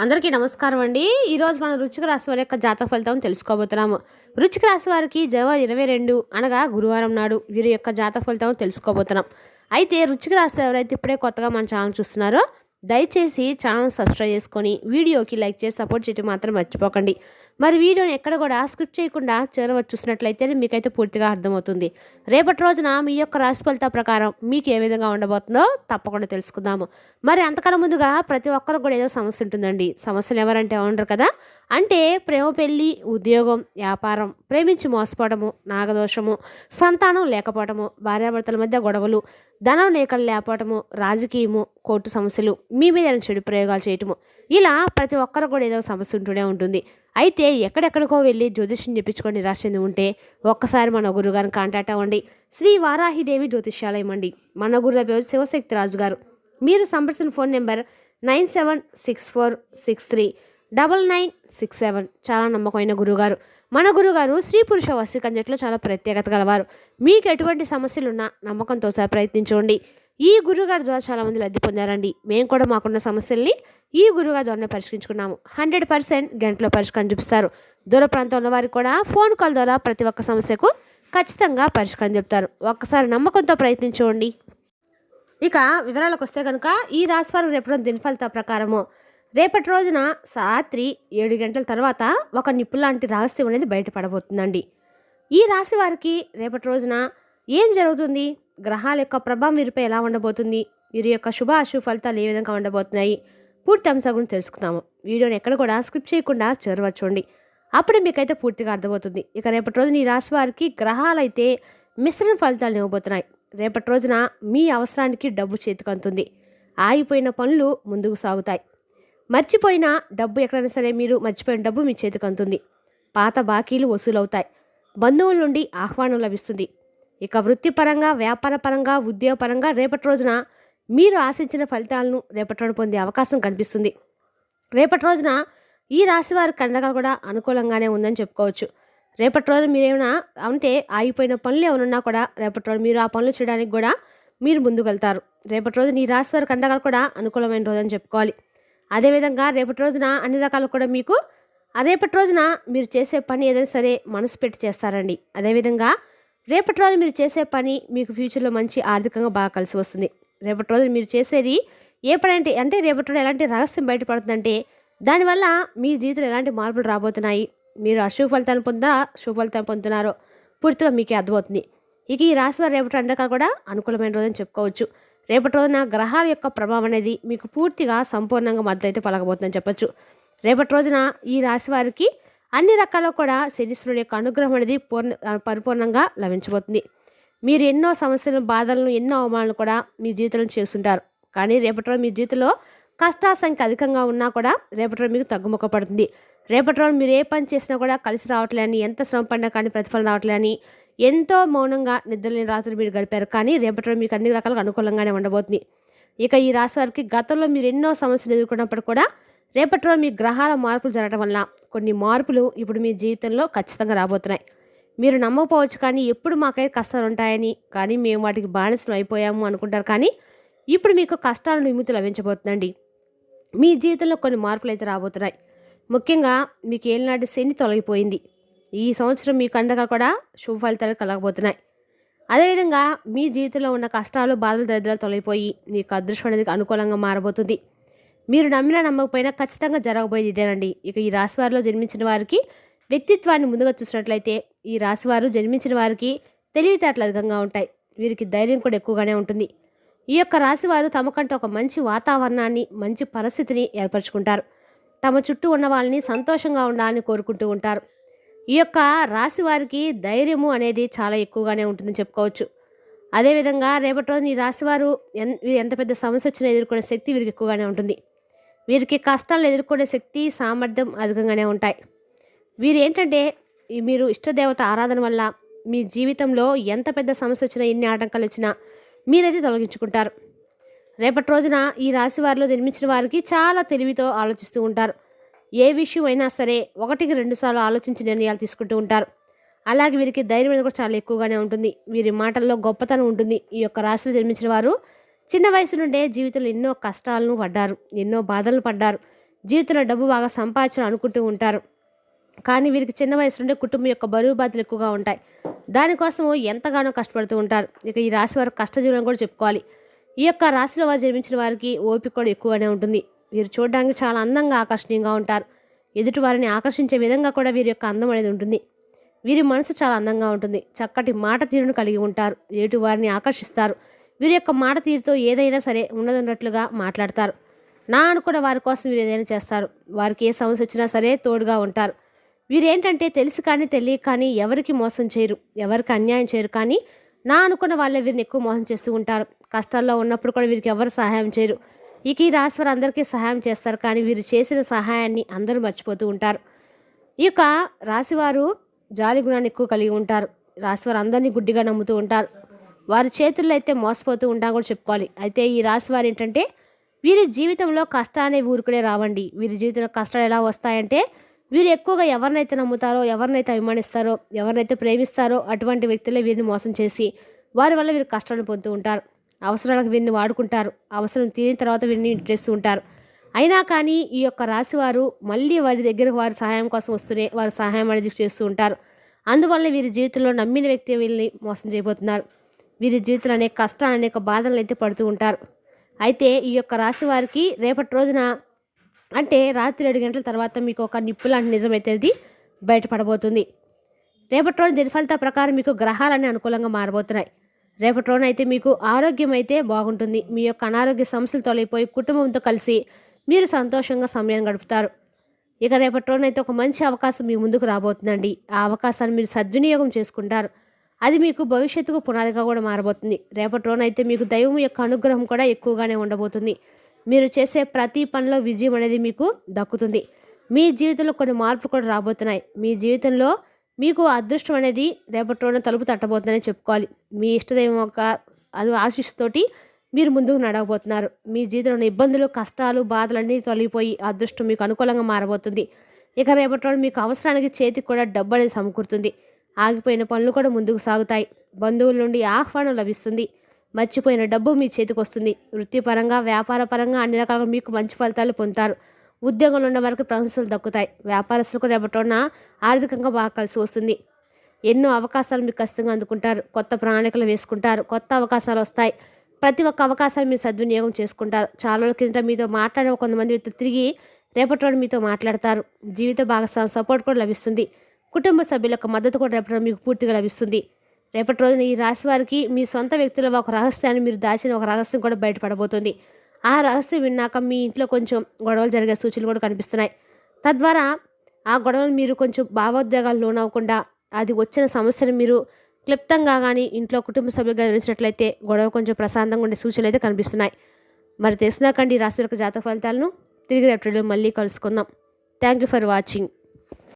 అందరికీ నమస్కారం అండి. ఈరోజు మనం వృశ్చిక రాశి వారి యొక్క జాతక ఫలితం తెలుసుకోబోతున్నాము. వృశ్చిక రాశి వారికి జనవరి 22 అనగా గురువారం నాడు వీరి యొక్క జాతక ఫలితం తెలుసుకోబోతున్నాం. అయితే వృశ్చిక రాశి ఎవరైతే ఇప్పుడే కొత్తగా మన ఛానల్ చూస్తున్నారో దయచేసి ఛానల్ సబ్స్క్రైబ్ చేసుకొని వీడియోకి లైక్ చేసి సపోర్ట్ చేయడం మాత్రం మర్చిపోకండి. మరి వీడియోని ఎక్కడ కూడా స్క్రిప్ట్ చేయకుండా చివరి చూసినట్లయితే మీకైతే పూర్తిగా అర్థమవుతుంది. రేపటి రోజున మీ యొక్క రాశి ఫలితాల ప్రకారం మీకు ఏ విధంగా ఉండబోతుందో తప్పకుండా తెలుసుకుందాము. మరి అంతకన్నా ముందుగా ప్రతి ఒక్కరికి కూడా ఏదో సమస్య ఉంటుందండి. సమస్యలు ఎవరంటే ఉండరు కదా. అంటే ప్రేమ, పెళ్ళి, ఉద్యోగం, వ్యాపారం, ప్రేమించి మోసపోవడము, నాగదోషము, సంతానం లేకపోవడము, భార్యాభర్తల మధ్య గొడవలు, ధనం లేఖలు లేకపోవటము, రాజకీయము, కోర్టు సమస్యలు, మీ మీద చెడు ప్రయోగాలు చేయటము, ఇలా ప్రతి ఒక్కరు కూడా ఏదో సమస్య ఉంటూనే ఉంటుంది. అయితే ఎక్కడెక్కడికో వెళ్ళి జ్యోతిష్యం చెప్పించుకొని నిరాశ చెంది ఉంటే ఒక్కసారి మన గురుగారిని కాంటాక్ట్ అవ్వండి. శ్రీ వారాహిదేవి జ్యోతిష్యాలయం అండి. మన గురువు పేరు శివశక్తి రాజు గారు. మీరు సంప్రదించిన ఫోన్ నెంబర్ 9764639967. చాలా నమ్మకమైన గురుగారు. మన గురుగారు స్త్రీ పురుష వశీకరణలో చాలా ప్రత్యేకత గలవారు. మీకు ఎటువంటి సమస్యలున్నా నమ్మకంతో సహా ప్రయత్నించండి. ఈ గురుగారి ద్వారా చాలామంది లబ్ధి పొందారండి. మేము కూడా మాకున్న సమస్యల్ని ఈ గురుగారి ద్వారానే పరిష్కరించుకున్నాము. 100% గంటలో పరిష్కారం చూపిస్తారు. దూర ప్రాంతంలో ఉన్న వారికి కూడా ఫోన్ కాల్ ద్వారా ప్రతి ఒక్క సమస్యకు ఖచ్చితంగా పరిష్కారం చెప్తారు. ఒక్కసారి నమ్మకంతో ప్రయత్నించండి. ఇక వివరాలకు వస్తే కనుక ఈ రాశి వారు రేపటి దినఫలిత ప్రకారము రేపటి రోజున రాత్రి 7 గంటల తర్వాత ఒక నిప్పు లాంటి రహస్యం అనేది బయటపడబోతుందండి. ఈ రాశి వారికి రేపటి రోజున ఏం జరుగుతుంది, గ్రహాల యొక్క ప్రభావం వీరిపై ఎలా ఉండబోతుంది, వీరి యొక్క శుభ అశుభ ఫలితాలు ఏ విధంగా ఉండబోతున్నాయి, పూర్తి అంశాల గురించి తెలుసుకుందాము. వీడియోని ఎక్కడ కూడా స్కిప్ చేయకుండా చేరవచ్చండి. అప్పుడే మీకైతే పూర్తిగా అర్థమవుతుంది. ఇక రేపటి రోజున ఈ రాశి వారికి గ్రహాలు అయితే మిశ్రమ ఫలితాలు ఇవ్వబోతున్నాయి. రేపటి రోజున మీ అవసరానికి డబ్బు చేతికి అందుతుంది. ఆగిపోయిన పనులు ముందుకు సాగుతాయి. మర్చిపోయిన డబ్బు ఎక్కడైనా సరే మీరు మర్చిపోయిన డబ్బు మీ చేతికి అందుతుంది. పాత బాకీలు వసూలవుతాయి. బంధువుల నుండి ఆహ్వానం లభిస్తుంది. ఇక వృత్తిపరంగా, వ్యాపారపరంగా, ఉద్యోగపరంగా రేపటి రోజున మీరు ఆశించిన ఫలితాలను రేపటి రోజున పొందే అవకాశం కనిపిస్తుంది. రేపటి రోజున ఈ రాశి వారి కండగా కూడా అనుకూలంగానే ఉందని చెప్పుకోవచ్చు. రేపటి రోజున మీరేమైనా అంటే ఆగిపోయిన పనులు ఏమైనా కూడా రేపటి రోజు మీరు ఆ పనులు చేయడానికి కూడా మీరు ముందుకు వెళ్తారు. రేపటి రోజున ఈ రాశి వారి కండగా కూడా అనుకూలమైన రోజు అని చెప్పుకోవాలి. అదేవిధంగా రేపటి రోజున అన్ని రకాలు కూడా మీకు రేపటి రోజున మీరు చేసే పని ఏదైనా సరే మనసు పెట్టి చేస్తారండి. అదేవిధంగా రేపటి రోజు మీరు చేసే పని మీకు ఫ్యూచర్లో మంచి ఆర్థికంగా బాగా కలిసి వస్తుంది. రేపటి రోజు మీరు చేసేది ఏ పని అంటే రేపటి రోజు ఎలాంటి రహస్యం బయటపడుతుందంటే దానివల్ల మీ జీవితంలో ఎలాంటి మార్పులు రాబోతున్నాయి, మీరు అశుభ ఫలితాలు శుభ ఫలితాలు పొందుతున్నారో పూర్తిగా మీకే అర్థమవుతుంది. ఇక ఈ రాశి వారు రేపటి అందరికీ కూడా అనుకూలమైన రోజు అని చెప్పుకోవచ్చు. రేపటి రోజున గ్రహాల యొక్క ప్రభావం అనేది మీకు పూర్తిగా సంపూర్ణంగా మద్దతు పలకబోతుందని చెప్పొచ్చు. రేపటి రోజున ఈ రాశి వారికి అన్ని రకాల్లో కూడా శనీశ్వరుడి యొక్క అనుగ్రహం అనేది పరిపూర్ణంగా లభించబోతుంది. మీరు ఎన్నో సమస్యలను, బాధలను, ఎన్నో అవమానాలను కూడా మీ జీవితంలో చేస్తుంటారు. కానీ రేపటి రోజు మీ జీవితంలో కష్టాల సంఖ్య అధికంగా ఉన్నా కూడా రేపటి రోజు మీకు తగ్గుముఖ పడుతుంది. రేపటి రోజు మీరు ఏ పని చేసినా కూడా కలిసి రావట్లేని, ఎంత శ్రమ పడినా కానీ ప్రతిఫలం రావట్లేని, ఎంతో మౌనంగా నిద్రలేని రాత్రులు మీరు గడిపారు. కానీ రేపటి రోజు మీకు అన్ని రకాలుగా అనుకూలంగానే ఉండబోతుంది. ఇక ఈ రాశి వారికి గతంలో మీరు ఎన్నో సమస్యలు ఎదుర్కొన్నప్పుడు కూడా రేపటి రోజు మీ గ్రహాల మార్పులు జరగడం వల్ల కొన్ని మార్పులు ఇప్పుడు మీ జీవితంలో ఖచ్చితంగా రాబోతున్నాయి. మీరు నమ్మకపోవచ్చు కానీ ఎప్పుడు మాకైతే కష్టాలు ఉంటాయని, కానీ మేము వాటికి బానిసలు అయిపోయాము అనుకుంటారు. కానీ ఇప్పుడు మీకు కష్టాలను విముక్తి లభించబోతుందండి. మీ జీవితంలో కొన్ని మార్పులు అయితే రాబోతున్నాయి. ముఖ్యంగా మీకు ఏలినాటి శని తొలగిపోయింది. ఈ సంవత్సరం మీకు అండగా కూడా శుభ ఫలితాలు కలగబోతున్నాయి. అదేవిధంగా మీ జీవితంలో ఉన్న కష్టాలు, బాధలు, దరిద్రాలు తొలగిపోయి మీకు అదృష్టం అనేది అనుకూలంగా మారబోతుంది. మీరు నమ్మినా నమ్మకపోయినా ఖచ్చితంగా జరగబోయేది ఇదేనండి. ఇక ఈ రాశివారిలో జన్మించిన వారికి వ్యక్తిత్వాన్ని ముందుగా చూసినట్లయితే ఈ రాశివారు జన్మించిన వారికి తెలివితేటలు అధికంగా ఉంటాయి. వీరికి ధైర్యం కూడా ఎక్కువగానే ఉంటుంది. ఈ యొక్క రాశివారు తమకంటూ ఒక మంచి వాతావరణాన్ని, మంచి పరిస్థితిని ఏర్పరచుకుంటారు. తమ చుట్టూ ఉన్న వాళ్ళని సంతోషంగా ఉండాలని కోరుకుంటూ ఉంటారు. ఈ యొక్క రాశి వారికి ధైర్యము అనేది చాలా ఎక్కువగానే ఉంటుందని చెప్పుకోవచ్చు. అదేవిధంగా రేపటి రోజు ఈ రాశివారు ఎంత పెద్ద సమస్య వచ్చినా ఎదుర్కొనే శక్తి వీరికి ఎక్కువగానే ఉంటుంది. వీరికి కష్టాలను ఎదుర్కొనే శక్తి, సామర్థ్యం అధికంగానే ఉంటాయి. వీరు ఏంటంటే మీరు ఇష్టదేవత ఆరాధన వల్ల మీ జీవితంలో ఎంత పెద్ద సమస్య వచ్చినా, ఎన్ని ఆటంకాలు వచ్చినా మీరైతే తొలగించుకుంటారు. రేపటి రోజున ఈ రాశి వారిలో జన్మించిన వారికి చాలా తెలివితో ఆలోచిస్తూ ఉంటారు. ఏ విషయం అయినా సరే 1-2 సార్లు ఆలోచించి నిర్ణయాలు తీసుకుంటూ ఉంటారు. అలాగే వీరికి ధైర్యం అనేది కూడా చాలా ఎక్కువగానే ఉంటుంది. వీరి మాటల్లో గొప్పతనం ఉంటుంది. ఈ యొక్క రాశిలో జన్మించిన వారు చిన్న వయసు నుండే జీవితంలో ఎన్నో కష్టాలను పడ్డారు, ఎన్నో బాధలను పడ్డారు. జీవితంలో డబ్బు బాగా సంపాదించాలని అనుకుంటూ ఉంటారు. కానీ వీరికి చిన్న వయసు నుండి కుటుంబం యొక్క బరువు బాధ్యతలు ఎక్కువగా ఉంటాయి. దానికోసము ఎంతగానో కష్టపడుతూ ఉంటారు. ఇక ఈ రాశి వారు కష్టజీవులను కూడా చెప్పుకోవాలి. ఈ యొక్క రాశిలో వారు జన్మించిన వారికి ఓపిక కూడా ఎక్కువగానే ఉంటుంది. వీరు చూడడానికి చాలా అందంగా ఆకర్షణీయంగా ఉంటారు. ఎదుటి వారిని ఆకర్షించే విధంగా కూడా వీరి యొక్క అందం అనేది ఉంటుంది. వీరి మనసు చాలా అందంగా ఉంటుంది. చక్కటి మాట తీరును కలిగి ఉంటారు. ఎదుటి వారిని ఆకర్షిస్తారు. వీరి యొక్క మాట తీరుతో ఏదైనా సరే ఉన్నదన్నట్లుగా మాట్లాడతారు. నా అనుకున్న వారి కోసం వీరు ఏదైనా చేస్తారు. వారికి ఏ సమస్య వచ్చినా సరే తోడుగా ఉంటారు. వీరేంటంటే తెలిసి కానీ తెలియక కానీ ఎవరికి మోసం చేయరు, ఎవరికి అన్యాయం చేయరు. కానీ నా అనుకున్న వాళ్ళే వీరిని ఎక్కువ మోసం చేస్తూ ఉంటారు. కష్టాల్లో ఉన్నప్పుడు కూడా వీరికి ఎవరు సహాయం చేయరు. ఇక ఈ రాశి వారు అందరికీ సహాయం చేస్తారు. కానీ వీరు చేసిన సహాయాన్ని అందరూ మర్చిపోతూ ఉంటారు. ఈ యొక్క రాశివారు జాలి గుణాన్ని ఎక్కువ కలిగి ఉంటారు. రాశివారు అందరినీ గుడ్డిగా నమ్ముతూ ఉంటారు. వారి చేతుల్లో అయితే మోసపోతూ ఉంటాం కూడా చెప్పుకోవాలి. అయితే ఈ రాశివారు ఏంటంటే వీరి జీవితంలో కష్టాన్ని ఊరుకునే రావండి. వీరి జీవితంలో కష్టాలు ఎలా వస్తాయంటే వీరు ఎక్కువగా ఎవరినైతే నమ్ముతారో, ఎవరినైతే అభిమానిస్తారో, ఎవరినైతే ప్రేమిస్తారో అటువంటి వ్యక్తులే వీరిని మోసం చేసి వారి వల్ల వీరు కష్టాలను పొందుతూ ఉంటారు. అవసరాలకు వీరిని వాడుకుంటారు. అవసరం తీరిన తర్వాత వీరిని ఇంట్రెస్ట్ ఉంటారు. అయినా కానీ ఈ యొక్క రాశివారు మళ్ళీ వారి దగ్గర వారి సహాయం కోసం వస్తూనే వారి సహాయం అనేది చేస్తూ ఉంటారు. అందువల్ల వీరి జీవితంలో నమ్మిన వ్యక్తి వీళ్ళని మోసం చేయబోతున్నారు. వీరి జీవితంలో అనేక కష్టాలు, అనేక బాధలను అయితే పడుతూ ఉంటారు. అయితే ఈ యొక్క రాశి వారికి రేపటి రోజున అంటే రాత్రి 7 గంటల తర్వాత మీకు ఒక నిప్పు లాంటి నిజమైతే అది బయటపడబోతుంది. రేపటి రోజు దినఫలిత ప్రకారం మీకు గ్రహాలన్నీ అనుకూలంగా మారబోతున్నాయి. రేపటి రోజున అయితే మీకు ఆరోగ్యం అయితే బాగుంటుంది. మీ యొక్క అనారోగ్య సమస్యలు తొలగిపోయి కుటుంబంతో కలిసి మీరు సంతోషంగా సమయం గడుపుతారు. ఇక రేపటి రోజునైతే ఒక మంచి అవకాశం మీ ముందుకు రాబోతుందండి. ఆ అవకాశాన్ని మీరు సద్వినియోగం చేసుకుంటారు. అది మీకు భవిష్యత్తుకు పునాదిగా కూడా మారబోతుంది. రేపటి రోజునైతే మీకు దైవం యొక్క అనుగ్రహం కూడా ఎక్కువగానే ఉండబోతుంది. మీరు చేసే ప్రతి పనిలో విజయం అనేది మీకు దక్కుతుంది. మీ జీవితంలో కొన్ని మార్పులు కూడా రాబోతున్నాయి. మీ జీవితంలో మీకు అదృష్టం అనేది రేపటి రోజున తలుపు తట్టబోతుందని చెప్పుకోవాలి. మీ ఇష్టదైవం యొక్క ఆశీస్సుతోటి మీరు ముందుకు నడవబోతున్నారు. మీ జీవితంలో ఇబ్బందులు, కష్టాలు, బాధలన్నీ తొలగిపోయి అదృష్టం మీకు అనుకూలంగా మారబోతుంది. ఇక రేపటి రోజు మీకు అవసరానికి చేతికి కూడా డబ్బు అనేది సమకూరుతుంది. ఆగిపోయిన పనులు కూడా ముందుకు సాగుతాయి. బంధువుల నుండి ఆహ్వానం లభిస్తుంది. మర్చిపోయిన డబ్బు మీ చేతికి వస్తుంది. వృత్తిపరంగా, వ్యాపార పరంగా అన్ని రకాలుగా మీకు మంచి ఫలితాలు పొందుతారు. ఉద్యోగంలో ఉన్న వారికి ప్రశంసలు దక్కుతాయి. వ్యాపారస్తులకు రేపటిన ఆర్థికంగా బాగా కలిసి వస్తుంది. ఎన్నో అవకాశాలు మీకు ఖచ్చితంగా అందుకుంటారు. కొత్త ప్రణాళికలు వేసుకుంటారు. కొత్త అవకాశాలు వస్తాయి. ప్రతి ఒక్క అవకాశాన్ని మీరు సద్వినియోగం చేసుకుంటారు. చాలా రోజుల కింద మీతో మాట్లాడే కొంతమంది వ్యక్తులు తిరిగి రేపటి రోజు మీతో మాట్లాడతారు. జీవిత భాగస్వామి సపోర్ట్ కూడా లభిస్తుంది. కుటుంబ సభ్యుల యొక్క మద్దతు కూడా రేపటి రోజు మీకు పూర్తిగా లభిస్తుంది. రేపటి రోజున ఈ రాశి వారికి మీ సొంత వ్యక్తుల ఒక రహస్యాన్ని, మీరు దాచిన ఒక రహస్యం కూడా బయటపడబోతుంది. ఆ రహస్యం విన్నాక మీ ఇంట్లో కొంచెం గొడవలు జరిగే సూచనలు కూడా కనిపిస్తున్నాయి. తద్వారా ఆ గొడవలు మీరు కొంచెం భావోద్వేగాలు లోనవ్వకుండా అది వచ్చిన సమస్యను మీరు క్లుప్తంగా కానీ ఇంట్లో కుటుంబ సభ్యులుగా వివరించినట్లయితే గొడవ కొంచెం ప్రశాంతంగా ఉండే సూచనలు అయితే కనిపిస్తున్నాయి. మరి తెలుసునాకండి ఈ రాశి వారికి జాతక ఫలితాలను. తిరిగి రేపటి మళ్ళీ కలుసుకుందాం. Thank you for watching.